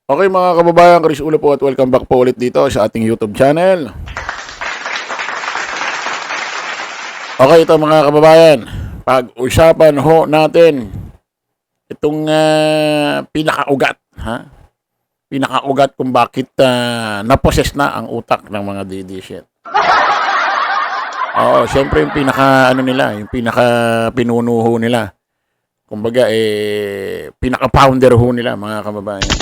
Okay mga kababayan, Chris Ulo po at welcome back po ulit dito sa ating YouTube channel. Okay, ito mga kababayan, pag-usapan ho natin itong pinakaugat, ha? Pinakaugat kung bakit naposes na ang utak ng mga DD shit. Oo, syempre yung pinaka ano nila, yung pinaka pinuno nila. Kumbaga pinaka-founder ho nila mga kababayan.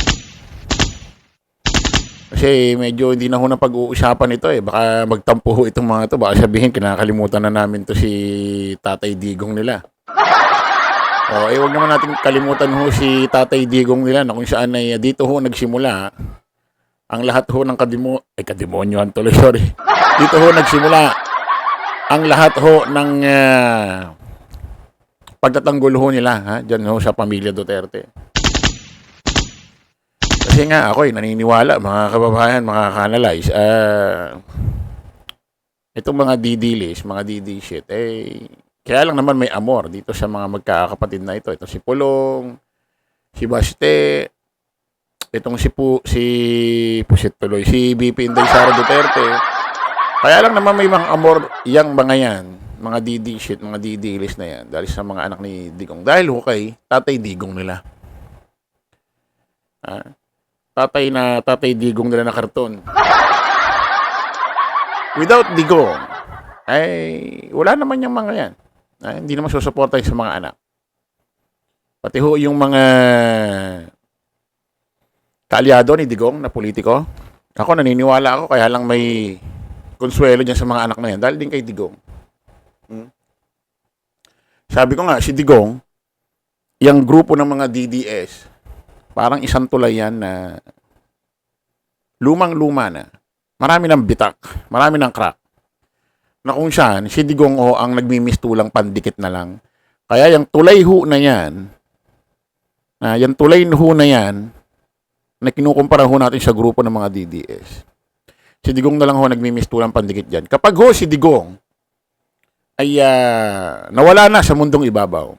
Kasi medyo hindi na ho na pag-uusapan ito eh. Baka magtampo ho itong mga to. Baka sabihin, kinakalimutan na namin to si Tatay Digong nila. O, huwag naman natin kalimutan ho si Tatay Digong nila na kung saan ay dito ho nagsimula ang lahat ho ng kademonyohan tuloy, sorry. Dito ho nagsimula ang lahat ho ng pagtatanggol ho nila, ha? Diyan ho sa pamilya Duterte. Kasi nga ako naniniwala mga kababayan, mga kanalays, itong mga DD-list, mga DD shit, kaya lang naman may amor dito sa mga magkakapatid na ito. Ito si Pulong, si Baste, itong Pusit tuloy, si BP Inday Sara Duterte. Kaya lang naman may mga amor yang mga yan, mga DD shit, mga DD list na yan, dahil sa mga anak ni Digong. Dahil ho kay Tatay Digong nila. Tatay Digong nila na karton. Without Digong, wala naman yung mga yan. Hindi naman susuporta sa mga anak. Pati ho yung mga kaalyado ni Digong na politiko. Ako naniniwala ako, kaya lang may konsuelo dyan sa mga anak na yan. Dahil din kay Digong. Sabi ko nga, si Digong, yung grupo ng mga DDS, parang isang tulay yan na lumang-luma na. Marami ng bitak, marami ng crack. Na kung saan, si Digong ang nagmimistulang pandikit na lang. Kaya yung tulay ho na yan, na kinukumpara ho natin sa grupo ng mga DDS. Si Digong na lang ho nagmimistulang pandikit dyan. Kapag ho si Digong ay nawala na sa mundong ibabaw,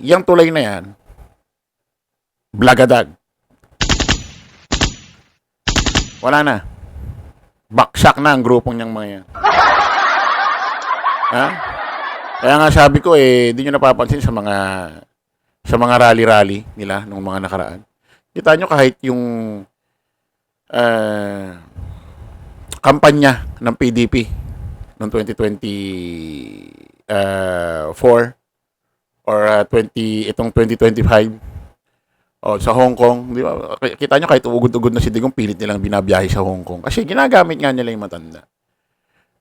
yung tulay na yan, blagadag. Wala na. Baksak na ang grupong niyang mga yan. Kaya nga sabi ko di nyo napapansin sa mga rally-rally nila nung mga nakaraan. Kita nyo kahit yung kampanya ng PDP noong 2024 or itong 2025 sa Hong Kong, di ba? Kita nyo kahit ugod-ugod na si Digong, pilit nilang binabiyahe sa Hong Kong. Kasi ginagamit nga nila yung matanda.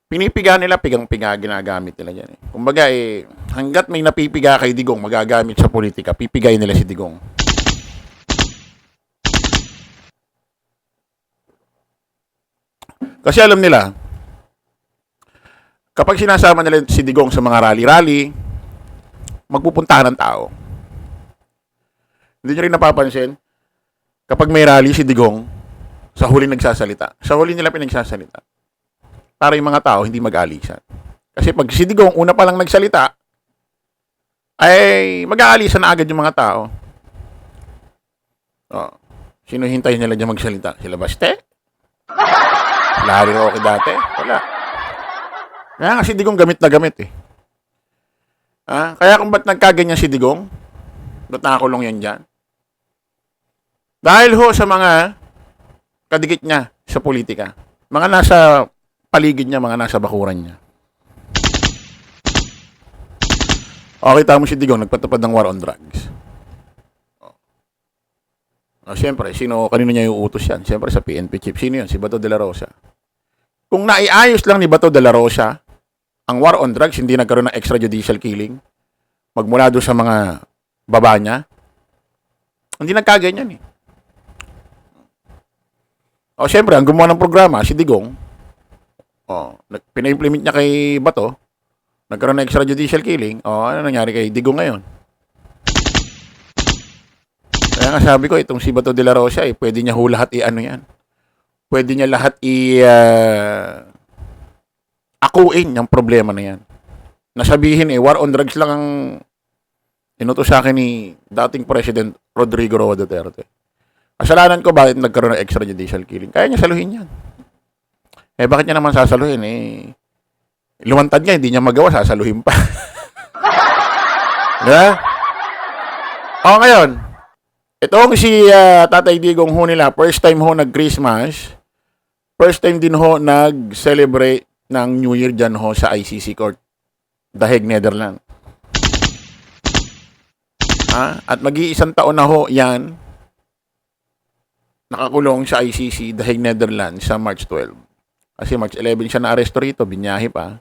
Pinipiga nila, pigang-piga, ginagamit nila yan. Kumbaga hanggat may napipiga kay Digong, magagamit sa politika, pipigay nila si Digong. Kasi alam nila, kapag sinasama nila si Digong sa mga rally-rally, magpupuntahan ng tao. Hindi nyo rin napapansin, kapag may rally si Digong, sa huli nagsasalita. Sa huli nila pinagsasalita. Para yung mga tao hindi mag-aalisan. Kasi pag si Digong una pa lang nagsalita, ay mag-aalisan na agad yung mga tao. Sino hintayin nila dyan magsalita? Sila Baste? Larry Roque dati? Wala. Kaya nga si Digong gamit na gamit Kaya kung ba't nagkaganyan si Digong, ba't nakakulong yan dyan? Dahil ho sa mga kadikit niya sa politika. Mga nasa paligid niya, mga nasa bakuran niya. Kita mo si Digong, nagpatupad ng war on drugs. Siyempre, kanino niya yung utos yan? Siyempre sa PNP chief. Sino yun? Si Bato de la Rosa. Kung naiayos lang ni Bato de la Rosa ang war on drugs, hindi nagkaroon ng extrajudicial killing, magmula doon sa mga baba niya, hindi nagkaganyan siyempre, ang gumawa ng programa, si Digong, pina-implement niya kay Bato, nagkaroon ng extrajudicial killing, ano nangyari kay Digong ngayon? Kaya nga sabi ko, itong si Bato de la Rosa, pwede niya lahat yan. Pwede niya lahat akuin yung problema na yan. Nasabihin war on drugs lang ang Inutos sa akin ni dating President Rodrigo Roa Duterte. Kasalanan ko bakit nagkaroon ng extrajudicial killing. Kaya niya saluhin yan. Eh, bakit niya naman sasaluhin? Eh, lumantad niya, hindi niya magawa, sasaluhin pa. Diba? O, ngayon, itong si Tatay Digong ho nila, first time ho nag-Christmas, first time din ho nag-celebrate ng New Year dyan ho sa ICC Court, The Hague, Netherlands. At mag-iisang taon na ho yan, nakakulong sa ICC, The Hague, Netherlands sa March 12. Kasi March 11 siya na-aresto rito, binyahe pa.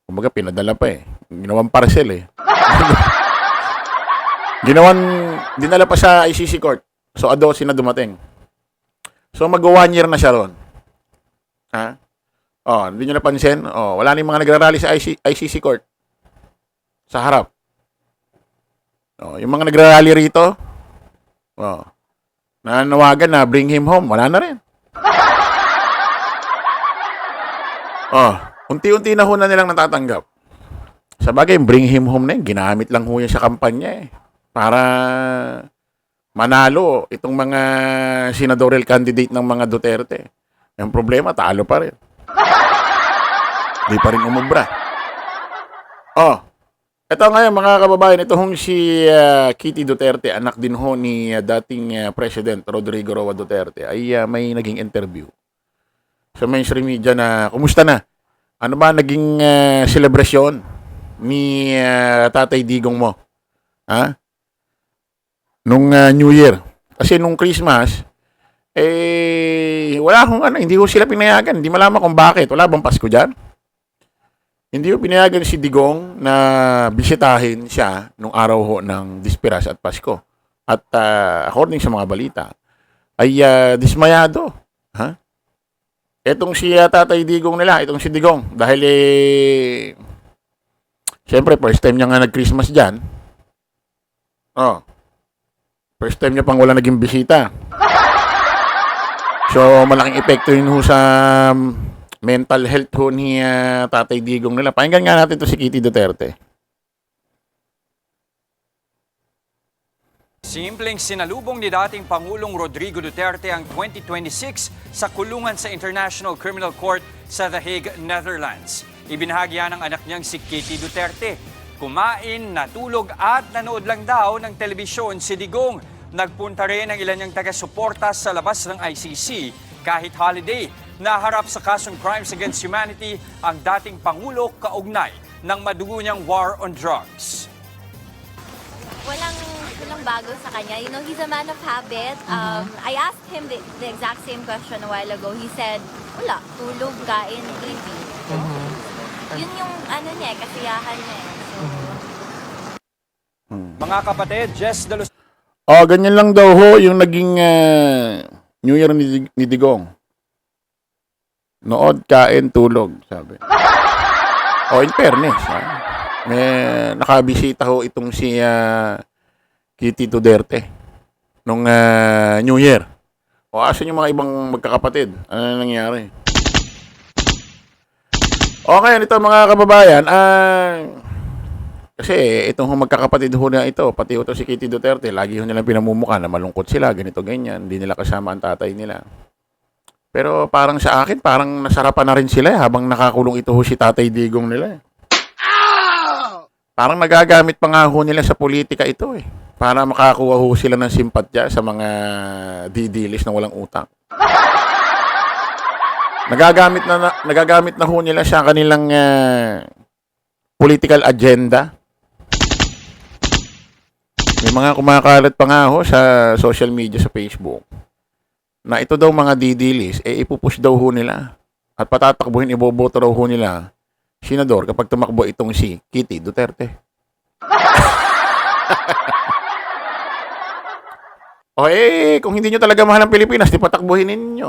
Kumbaga, pinadala pa eh. Ginawang parcel eh. Dinala pa sa ICC Court. So, adosin na dumating. So, mag-1 year na siya ron. Hindi nyo napansin? Wala na yung mga nagrarally sa ICC Court. Sa harap. Yung mga nagrarally rito, nanawagan na bring him home. Wala na rin. Unti-unti na ho na nilang natatanggap. Sa bagay, bring him home na yun. Ginamit lang ho yan sa kampanya eh. Para manalo itong mga senatorial candidate ng mga Duterte. Yung problema, talo pa rin. Di pa rin umubra. Ito ngayon mga kababayan, ito hong si Kitty Duterte, anak din ho ni dating President Rodrigo Roa Duterte, ay may naging interview sa mainstream media na, kumusta na? Ano ba naging celebration ni Tatay Digong mo? Nung New Year. Kasi nung Christmas, wala akong hindi ko sila pinayagan. Hindi malaman kung bakit. Wala bang Pasko dyan? Hindi ko pinayagan si Digong na bisitahin siya nung araw ho ng Disperas at Pasko. At according sa mga balita, ay dismayado. Etong si Tatay Digong nila, itong si Digong. Dahil siyempre, first time niya nga nag-Christmas dyan. First time niya pang wala naging bisita. So, malaking epekto yun ho sa mental health ho ni Tatay Digong nila. Pakinggan nga natin to si Kitty Duterte. Simpleng sinalubong ni dating Pangulong Rodrigo Duterte ang 2026 sa kulungan sa International Criminal Court sa The Hague, Netherlands. Ibinahagi ng anak niyang si Kitty Duterte. Kumain, natulog at nanood lang daw ng telebisyon si Digong. Nagpunta rin ang ilan niyang taga-suporta sa labas ng ICC kahit holiday. Naharap sa kasong crimes against humanity ang dating Pangulo kaugnay ng madugo niyang war on drugs. Walang bago sa kanya. You know, he's a man of habit. I asked him the exact same question a while ago. He said, wala, tulog, kain, TV. Yun yung niya, kasiyahan niya. So, Mga kapatid, Jess de Los... Ganyan lang daw ho yung naging New Year ni Digong. Nood, kain, tulog, sabi. In fairness, may nakabisita ho itong si Kitty Duterte nung New Year. Asan yung mga ibang magkakapatid? Ano nangyari? Ngayon, ito mga kababayan, kasi itong magkakapatid ho na ito, pati ito si Kitty Duterte, lagi ho nilang pinamumukha na malungkot sila, ganito, ganyan, hindi nila kasama ang tatay nila. Pero parang sa akin, parang nasarapan na rin sila habang nakakulong ito ho si Tatay Digong nila. Parang nagagamit pa nga ho nila sa politika ito para makakuha ho sila ng simpatya sa mga didilis na walang utang. Nagagamit na ho nila sa kanilang political agenda. May mga kumakalat pa nga ho sa social media, sa Facebook, na ito daw mga didilis, ipupush daw ho nila. At patatakbuhin, iboboto daw ho nila senador kapag tumakbo itong si Kitty Duterte. Kung hindi nyo talaga mahal ang Pilipinas, di patakbuhin ninyo.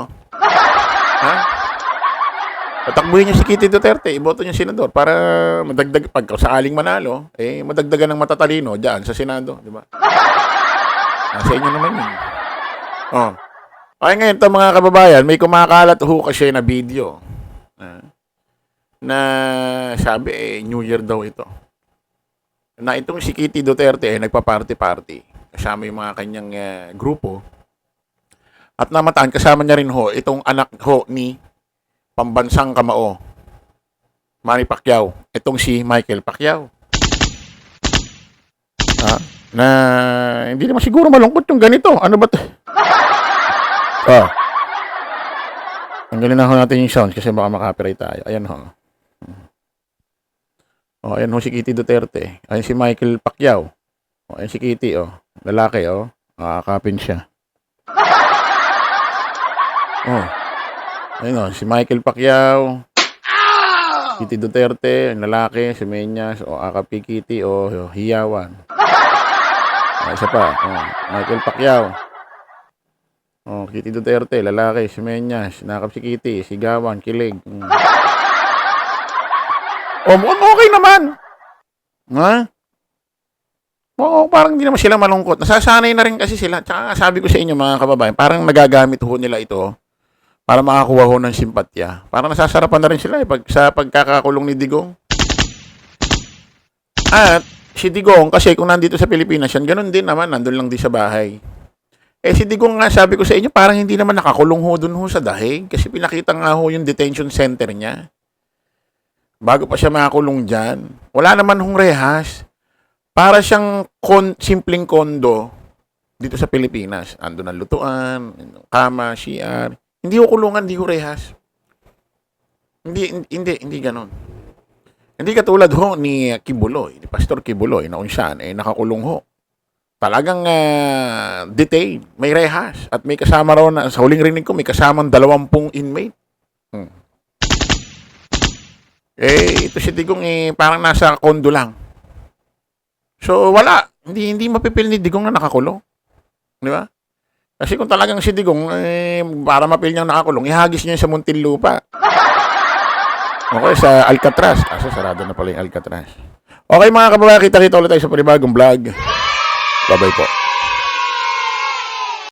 Patakbuhin nyo si Kitty Duterte, iboto nyo senador para madagdag, pag saaling manalo, madagdagan ng matatalino dyan sa Senado, di ba? Sa inyo naman yun. Ngayon ito mga kababayan, may kumakalat ho kasi na video na sabi New Year daw ito. na itong si Kitty Duterte ay nagpa-party-party kasama yung mga kanyang grupo. At namataan, kasama niya rin ho itong anak ho ni pambansang kamao, Manny Pacquiao. Itong si Michael Pacquiao. Na hindi naman siguro malungkot yung ganito. Ano ba 'to? Tanggalin na ho natin yung sounds kasi baka makapiright tayo. Ayan ho. Ayan ho si Kitty Duterte. Ayan si Michael Pacquiao. Ayan si Kitty, lalaki, nakakapin siya. Ayun si Michael Pacquiao. Kitty Duterte, ang lalaki, si Meñas, akapi Kitty, hiyawan. Isa pa, Michael Pacquiao. Kitty Duterte, lalaki, si Meñas, nakap si Kitty, sigawan, kilig. Mukhang okay naman. Ha? Parang hindi naman sila malungkot. Nasasanay na rin kasi sila. Tsaka sabi ko sa inyo mga kababayan, parang nagagamit ho nila ito para makakuha ho ng simpatya. Parang nasasarapan na rin sila sa pagkakakulong ni Digong. At si Digong, kasi kung nandito sa Pilipinas yan, ganun din naman, nandun lang din sa bahay. Si Digong nga, sabi ko sa inyo, parang hindi naman nakakulong ho dun ho sa Dahig. Kasi pinakita nga ho yung detention center niya. Bago pa siya makakulong dyan. Wala naman hong rehas. Para siyang simpleng kondo dito sa Pilipinas. Ando ng lutuan, kama, CR. Hindi ho kulungan, hindi ho rehas. Hindi ganon. Hindi katulad ho ni Kibuloy, ni Pastor Kibuloy, na kung saan, nakakulong ho. Talagang detained, may rehas. At may kasama raw na, sa huling rinig ko, may kasamang 20 inmate. Ito si Digong parang nasa kondo lang. So, wala. Hindi mapipil ni Digong na nakakulong. Di ba? Kasi kung talagang si Digong, para mapil niyang nakakulong, ihagis niya sa Muntinlupa. Okay, sa Alcatraz. Sarado na pala yung Alcatraz. Okay mga kababayan, kita-kita ulit tayo sa panibagong vlog. Bye-bye po.